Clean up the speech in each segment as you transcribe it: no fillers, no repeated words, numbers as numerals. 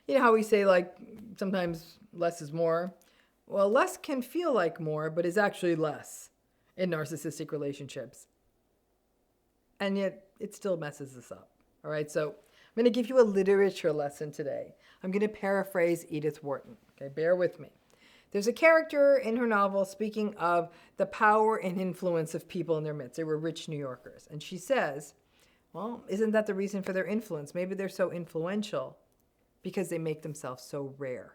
You know how we say, like, sometimes less is more? Well, less can feel like more, but is actually less in narcissistic relationships. And yet, it still messes us up. All right, so I'm going to give you a literature lesson today. I'm going to paraphrase Edith Wharton. Okay, bear with me. There's a character in her novel speaking of the power and influence of people in their midst. They were rich New Yorkers. And she says, well, isn't that the reason for their influence? Maybe they're so influential because they make themselves so rare.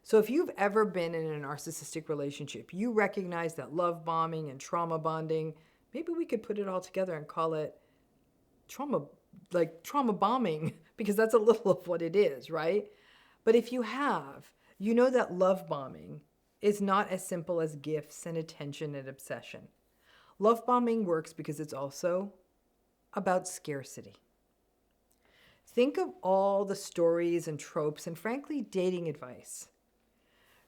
So if you've ever been in a narcissistic relationship, you recognize that love bombing and trauma bonding, maybe we could put it all together and call it trauma bombing, because that's a little of what it is, right? But if you have, you know that love bombing is not as simple as gifts and attention and obsession. Love bombing works because it's also about scarcity. Think of all the stories and tropes and, frankly, dating advice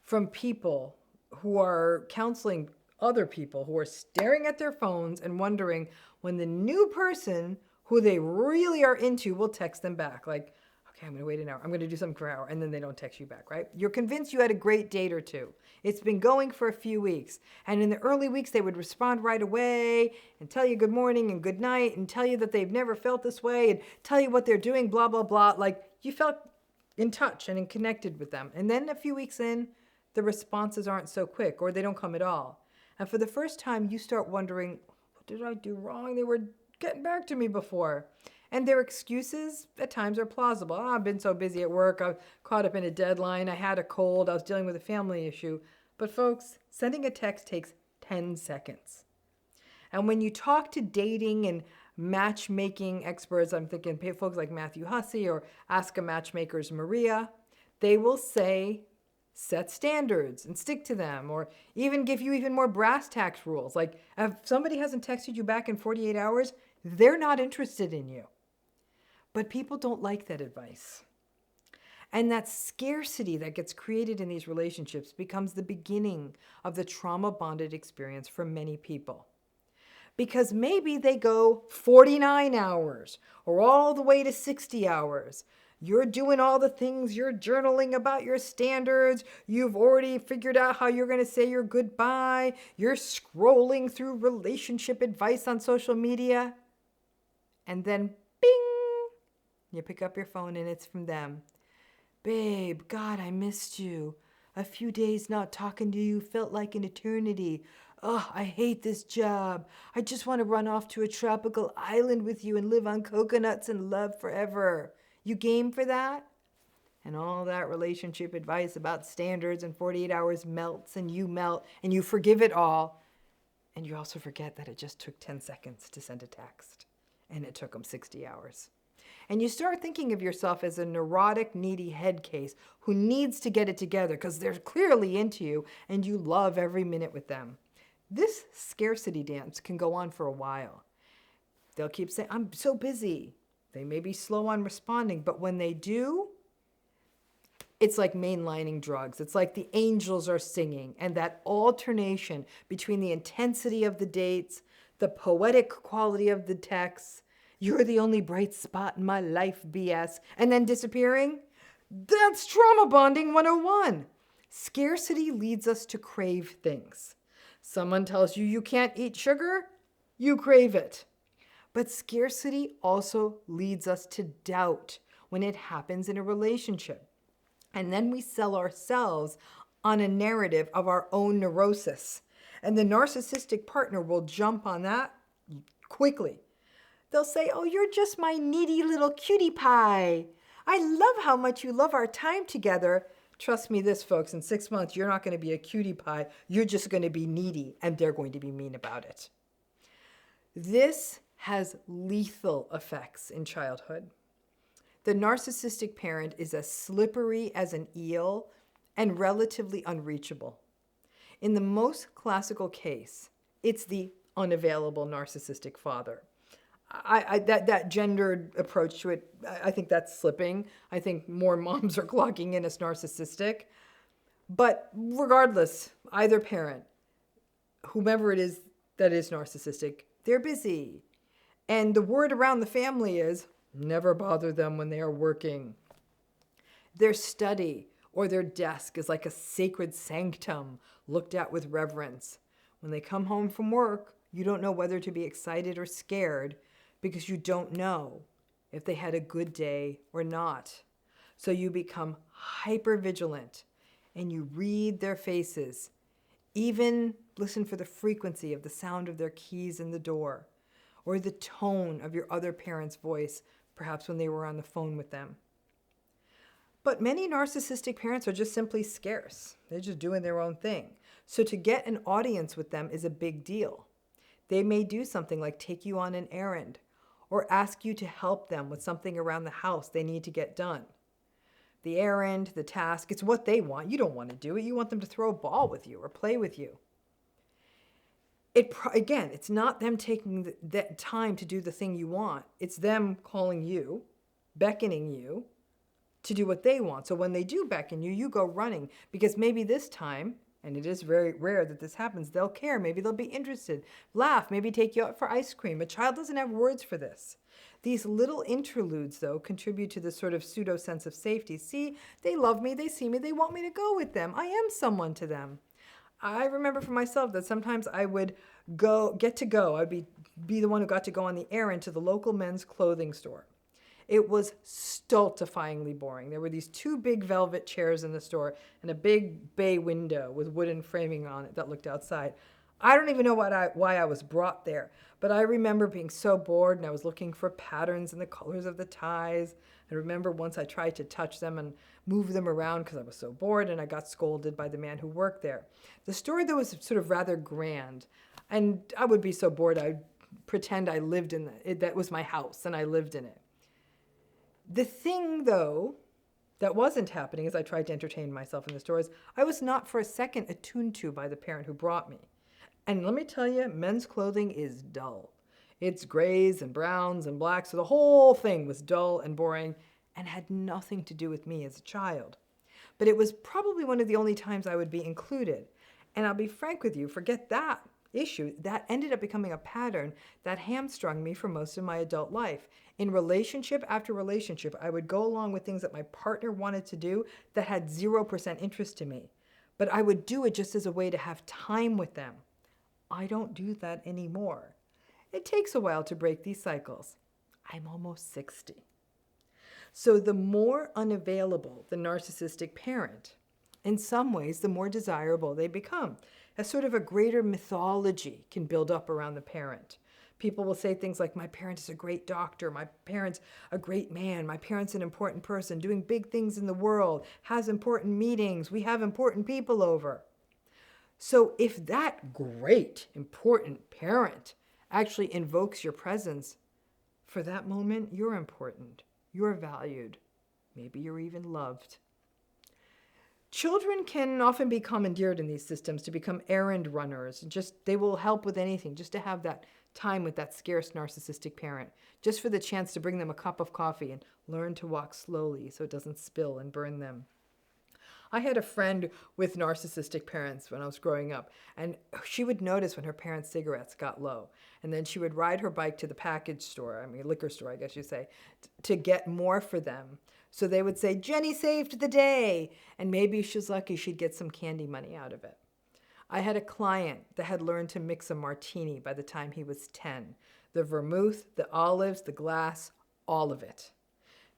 from people who are counseling other people who are staring at their phones and wondering when the new person who they really are into will text them back. Like, okay, I'm going to wait an hour. I'm going to do something for an hour. And then they don't text you back, right? You're convinced you had a great date or two. It's been going for a few weeks. And in the early weeks, they would respond right away and tell you good morning and good night and tell you that they've never felt this way and tell you what they're doing, blah, blah, blah. Like, you felt in touch and connected with them. And then a few weeks in, the responses aren't so quick, or they don't come at all. And for the first time, you start wondering, what did I do wrong? They were getting back to me before. And their excuses at times are plausible. Oh, I've been so busy at work. I was caught up in a deadline. I had a cold. I was dealing with a family issue. But folks, sending a text takes 10 seconds. And when you talk to dating and matchmaking experts, I'm thinking folks like Matthew Hussey or Ask a Matchmaker's Maria, they will say, set standards and stick to them, or even give you even more brass tacks rules. Like, if somebody hasn't texted you back in 48 hours, they're not interested in you. But people don't like that advice. And that scarcity that gets created in these relationships becomes the beginning of the trauma-bonded experience for many people. Because maybe they go 49 hours or all the way to 60 hours. You're doing all the things, you're journaling about your standards, you've already figured out how you're going to say your goodbye, you're scrolling through relationship advice on social media, and then bing, you pick up your phone and it's from them. Babe, God, I missed you. A few days not talking to you felt like an eternity. Oh, I hate this job. I just want to run off to a tropical island with you and live on coconuts and love forever. You game for that? And all that relationship advice about standards and 48 hours melts and you forgive it all. And you also forget that it just took 10 seconds to send a text and it took them 60 hours. And you start thinking of yourself as a neurotic, needy head case who needs to get it together because they're clearly into you and you love every minute with them. This scarcity dance can go on for a while. They'll keep saying, I'm so busy. They may be slow on responding, but when they do, it's like mainlining drugs. It's like the angels are singing, and that alternation between the intensity of the dates, the poetic quality of the texts, you're the only bright spot in my life BS, and then disappearing, that's trauma bonding 101. Scarcity leads us to crave things. Someone tells you you can't eat sugar, you crave it. But scarcity also leads us to doubt when it happens in a relationship. And then we sell ourselves on a narrative of our own neurosis. And the narcissistic partner will jump on that quickly. They'll say, oh, you're just my needy little cutie pie. I love how much you love our time together. Trust me this, folks, in 6 months, you're not going to be a cutie pie. You're just going to be needy, and they're going to be mean about it. This has lethal effects in childhood. The narcissistic parent is as slippery as an eel and relatively unreachable. In the most classical case, it's the unavailable narcissistic father. That gendered approach to it, I think that's slipping. I think more moms are clocking in as narcissistic. But regardless, either parent, whomever it is that is narcissistic, they're busy. And the word around the family is, never bother them when they are working. Their study or their desk is like a sacred sanctum looked at with reverence. When they come home from work, you don't know whether to be excited or scared because you don't know if they had a good day or not. So you become hyper vigilant and you read their faces. Even listen for the frequency of the sound of their keys in the door or the tone of your other parent's voice, perhaps when they were on the phone with them. But many narcissistic parents are just simply scarce. They're just doing their own thing. So to get an audience with them is a big deal. They may do something like take you on an errand or ask you to help them with something around the house they need to get done. The errand, the task, it's what they want. You don't want to do it. You want them to throw a ball with you or play with you. Again, it's not them taking the time to do the thing you want. It's them calling you, beckoning you to do what they want. So when they do beckon you, you go running because maybe this time, and it is very rare that this happens, they'll care. Maybe they'll be interested, laugh, maybe take you out for ice cream. A child doesn't have words for this. These little interludes, though, contribute to this sort of pseudo sense of safety. See, they love me, they see me, they want me to go with them. I am someone to them. I remember for myself that sometimes I would I'd be the one who got to go on the errand to the local men's clothing store. It was stultifyingly boring. There were these two big velvet chairs in the store and a big bay window with wooden framing on it that looked outside. I don't even know why I was brought there, but I remember being so bored and I was looking for patterns and the colors of the ties. I remember once I tried to touch them and move them around because I was so bored and I got scolded by the man who worked there. The store, though, was sort of rather grand, and I would be so bored I'd pretend I lived in it. That was my house and I lived in it. The thing, though, that wasn't happening as I tried to entertain myself in the stores, I was not for a second attuned to by the parent who brought me. And let me tell you, men's clothing is dull. It's grays and browns and blacks, so the whole thing was dull and boring and had nothing to do with me as a child. But it was probably one of the only times I would be included. And I'll be frank with you, forget that issue. That ended up becoming a pattern that hamstrung me for most of my adult life. In relationship after relationship, I would go along with things that my partner wanted to do that had 0% interest to me. But I would do it just as a way to have time with them. I don't do that anymore. It takes a while to break these cycles. I'm almost 60. So the more unavailable the narcissistic parent, in some ways, the more desirable they become. A sort of a greater mythology can build up around the parent. People will say things like, my parent is a great doctor, my parent's a great man, my parent's an important person, doing big things in the world, has important meetings, we have important people over. So if that great, important parent actually invokes your presence, for that moment, you're important, you're valued, maybe you're even loved. Children can often be commandeered in these systems to become errand runners. They will help with anything, just to have that time with that scarce narcissistic parent, just for the chance to bring them a cup of coffee and learn to walk slowly so it doesn't spill and burn them. I had a friend with narcissistic parents when I was growing up, and she would notice when her parents' cigarettes got low. And then she would ride her bike to the package store, liquor store, I guess you say, to get more for them. So they would say, Jenny saved the day. And maybe if she was lucky, she'd get some candy money out of it. I had a client that had learned to mix a martini by the time he was 10. The vermouth, the olives, the glass, all of it.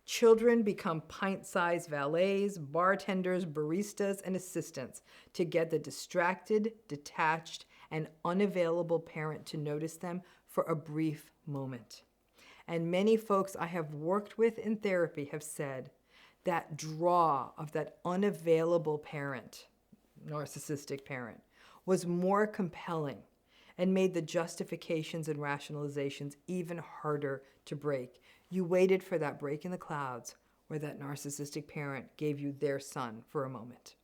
Children become pint-sized valets, bartenders, baristas, and assistants to get the distracted, detached, and unavailable parent to notice them for a brief moment. And many folks I have worked with in therapy have said that draw of that unavailable parent, narcissistic parent, was more compelling and made the justifications and rationalizations even harder to break. You waited for that break in the clouds where that narcissistic parent gave you their son for a moment.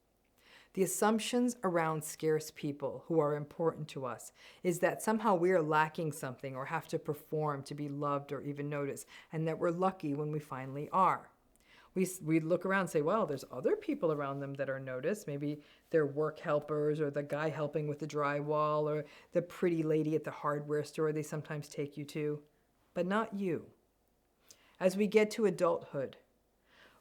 The assumptions around scarce people who are important to us is that somehow we are lacking something or have to perform to be loved or even noticed, and that we're lucky when we finally are. We look around and say, well, there's other people around them that are noticed. Maybe they're work helpers or the guy helping with the drywall or the pretty lady at the hardware store they sometimes take you to, but not you. As we get to adulthood,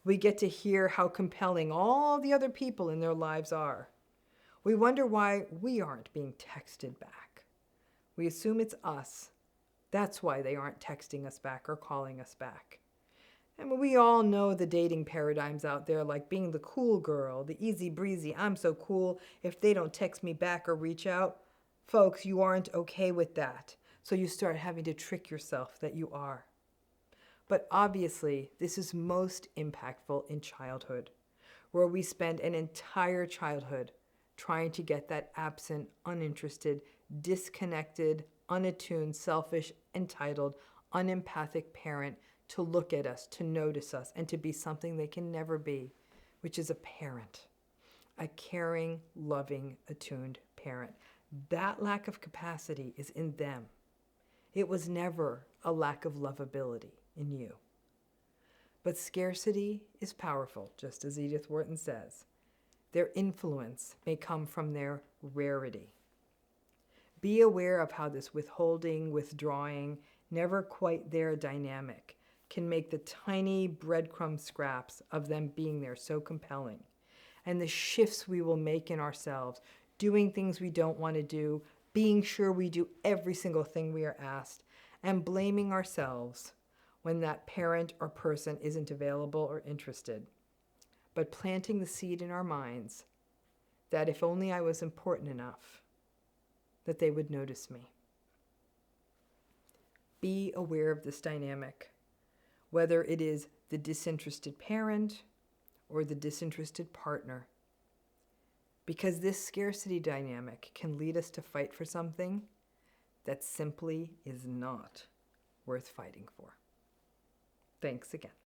We get to hear how compelling all the other people in their lives are. We wonder why we aren't being texted back. We assume it's us. That's why they aren't texting us back or calling us back. And we all know the dating paradigms out there, like being the cool girl, the easy breezy, I'm so cool if they don't text me back or reach out. Folks, you aren't okay with that. So you start having to trick yourself that you are. But obviously, this is most impactful in childhood, where we spend an entire childhood trying to get that absent, uninterested, disconnected, unattuned, selfish, entitled, unempathic parent to look at us, to notice us, and to be something they can never be, which is a parent, a caring, loving, attuned parent. That lack of capacity is in them. It was never a lack of lovability in you. But scarcity is powerful, just as Edith Wharton says. Their influence may come from their rarity. Be aware of how this withholding, withdrawing, never quite there dynamic can make the tiny breadcrumb scraps of them being there so compelling, and the shifts we will make in ourselves, doing things we don't want to do, being sure we do every single thing we are asked, and blaming ourselves when that parent or person isn't available or interested, but planting the seed in our minds that if only I was important enough, that they would notice me. Be aware of this dynamic, whether it is the disinterested parent or the disinterested partner, because this scarcity dynamic can lead us to fight for something that simply is not worth fighting for. Thanks again.